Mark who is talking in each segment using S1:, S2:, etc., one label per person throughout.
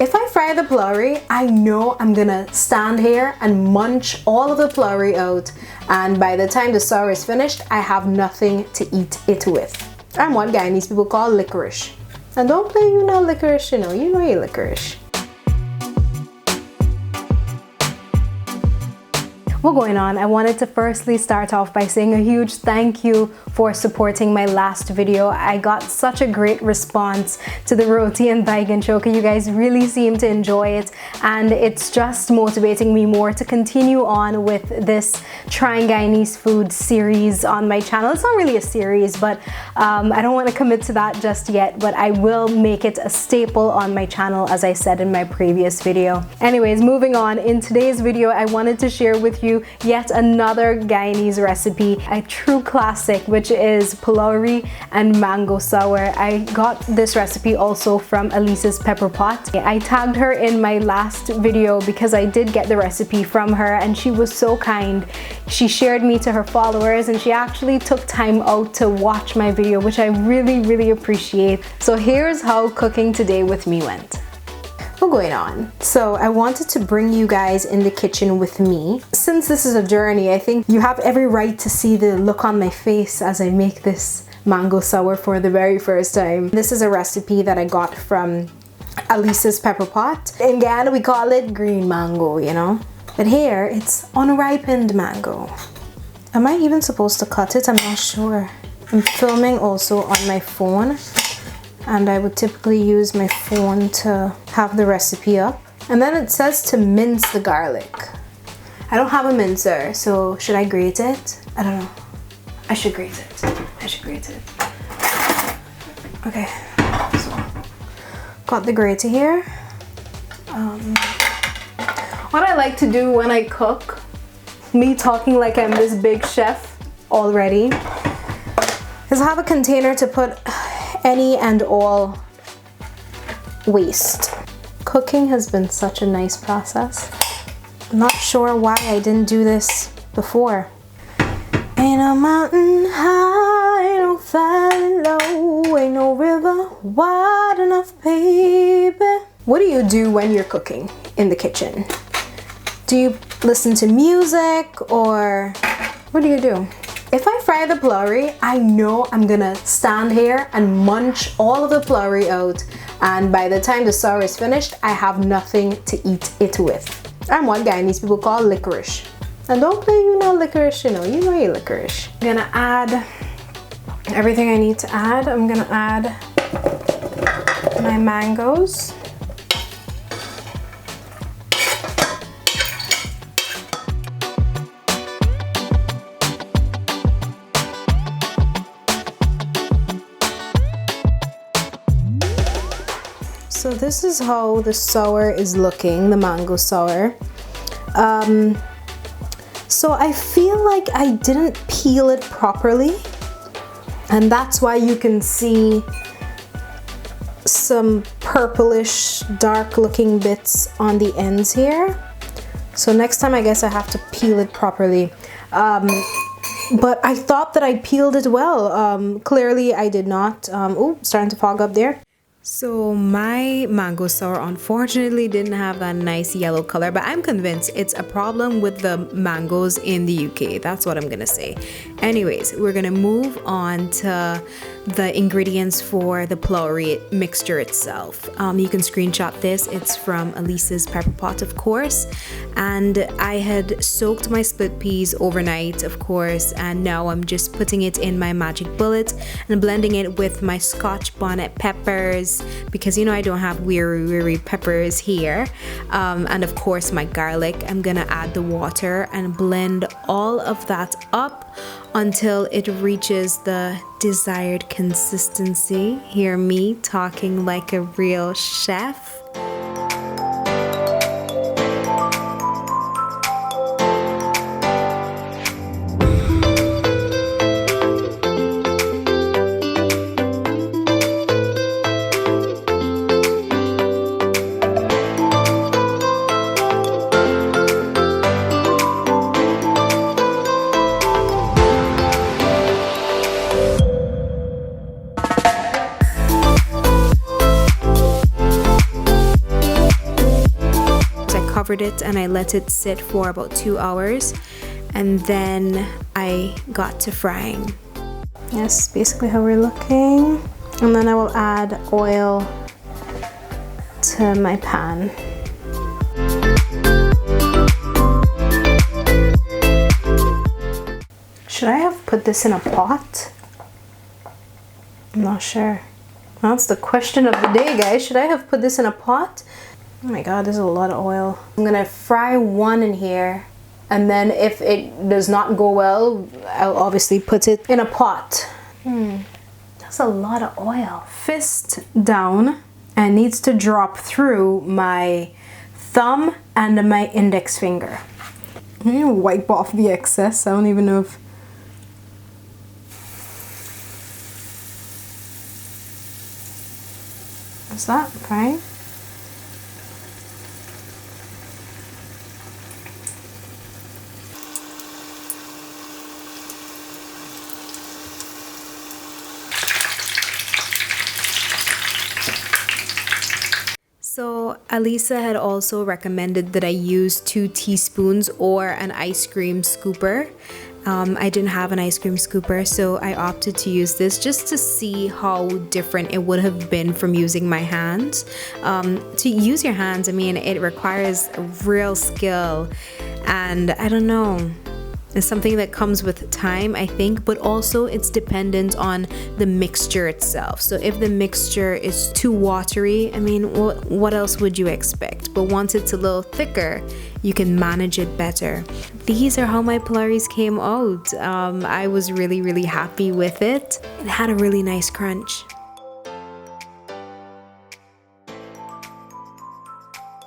S1: If I fry the Pholourie, I know I'm gonna stand here and munch all of the Pholourie out, and by the time the sour is finished, I have nothing to eat it with. I'm what Guyanese people call licorice. And don't play you know licorice, you know you licorice. What's going on? I wanted to firstly start off by saying a huge thank you for supporting my last video. I got such a great response to the roti and baigan choka. You guys really seem to enjoy it, and it's just motivating me more to continue on with this Trying Guyanese Food series on my channel. It's not really a series, but I don't want to commit to that just yet, but I will make it a staple on my channel, as I said in my previous video. Anyways, moving on. In today's video, I wanted to share with you yet another Guyanese recipe, a true classic, which is Pholourie and mango sour. I got this recipe also from Alica's Pepperpot. I tagged her in my last video because I did get the recipe from her, and she was so kind. She shared me to her followers, and she actually took time out to watch my video, which I really appreciate. So here's how cooking today with me went. What's going on? So I wanted to bring you guys in the kitchen with me. Since this is a journey, I think you have every right to see the look on my face as I make this mango sour for the very first time. This is a recipe that I got from Alica's Pepperpot. In Guyana we call it green mango, you know, but here it's unripened mango. Am I even supposed to cut it? I'm not sure. I'm filming also on my phone, and I would typically use my phone to have the recipe up. And then it says to mince the garlic. I don't have a mincer, so should I grate it? I don't know. I should grate it. I should grate it. Okay, so got the grater here. What I like to do when I cook, me talking like I'm this big chef already, is have a container to put any and all waste. Cooking has been such a nice process. I'm not sure why I didn't do this before. Ain't no mountain high, ain't no valley low, ain't no river wide enough, baby. What do you do when you're cooking in the kitchen? Do you listen to music, or what do you do? If I fry the Pholourie, I know I'm gonna stand here and munch all of the Pholourie out, and by the time the sour is finished, I have nothing to eat it with. I'm what Guyanese people call licorice. And don't play you know licorice, you know you licorice. I'm gonna add everything I need to add. I'm gonna add my mangoes. So this is how the sour is looking, the mango sour. So I feel like I didn't peel it properly, and that's why you can see some purplish, dark looking bits on the ends here. So next time I guess I have to peel it properly. But I thought that I peeled it well. Clearly I did not. Oh, starting to fog up there. So my mango sour unfortunately didn't have that nice yellow color, but I'm convinced it's a problem with the mangoes in the UK. That's what I'm gonna say. Anyways, we're gonna move on to the ingredients for the Pholourie mixture itself. You can screenshot this. It's from Alica's Pepperpot, of course, and I had soaked my split peas overnight, of course, and now I'm just putting it in my magic bullet and blending it with my Scotch bonnet peppers, because you know I don't have weary peppers here, and of course my garlic. I'm gonna add the water and blend all of that up until it reaches the desired consistency. Hear me talking like a real chef. covered it and I let it sit for about 2 hours, and then I got to frying. Yes, basically how we're looking. And then I will add oil to my pan. Should I have put this in a pot? I'm not sure. That's the question of the day, guys. Should I have put this in a pot? Oh my god, there's a lot of oil. I'm gonna fry one in here, and then if it does not go well, I'll obviously put it in a pot. That's a lot of oil. Fist down, and needs to drop through my thumb and my index finger. I'm gonna wipe off the excess. I don't even know if... Is that fine? So Alica had also recommended that I use 2 teaspoons or an ice cream scooper. I didn't have an ice cream scooper, so I opted to use this just to see how different it would have been from using my hands. To use your hands, I mean, it requires real skill, and I don't know. It's something that comes with time, I think, but also it's dependent on the mixture itself. So if the mixture is too watery, I mean, what else would you expect? But once it's a little thicker, you can manage it better. These are how my Pholouries came out. I was really happy with it. It had a really nice crunch.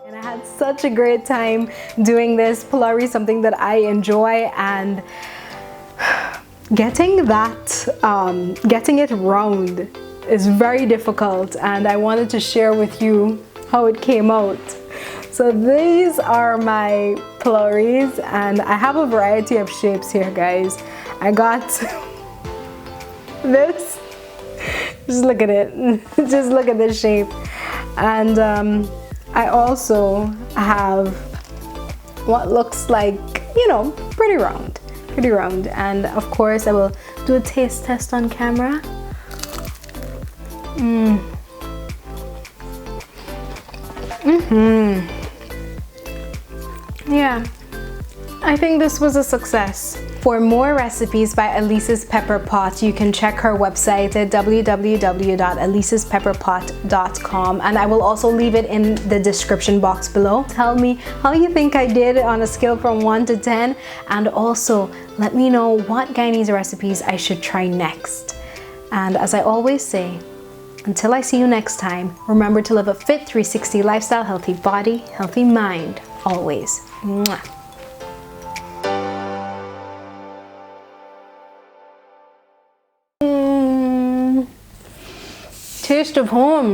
S1: And I had such a great time doing this. Pholourie is something that I enjoy, and getting it round is very difficult, and I wanted to share with you how it came out. So these are my Pholouries, and I have a variety of shapes here, guys. I got this. Just look at it. Just look at this shape. And I also have what looks like, you know, pretty round. And of course I will do a taste test on camera. Yeah, I think this was a success. For more recipes by Alica's Pepperpot, you can check her website at www.alica'spepperpot.com, and I will also leave it in the description box below. Tell me how you think I did on a scale from 1 to 10, and also let me know what Guyanese recipes I should try next. And as I always say, until I see you next time, remember to live a fit 360 lifestyle, healthy body, healthy mind, always. Mwah. Taste of home.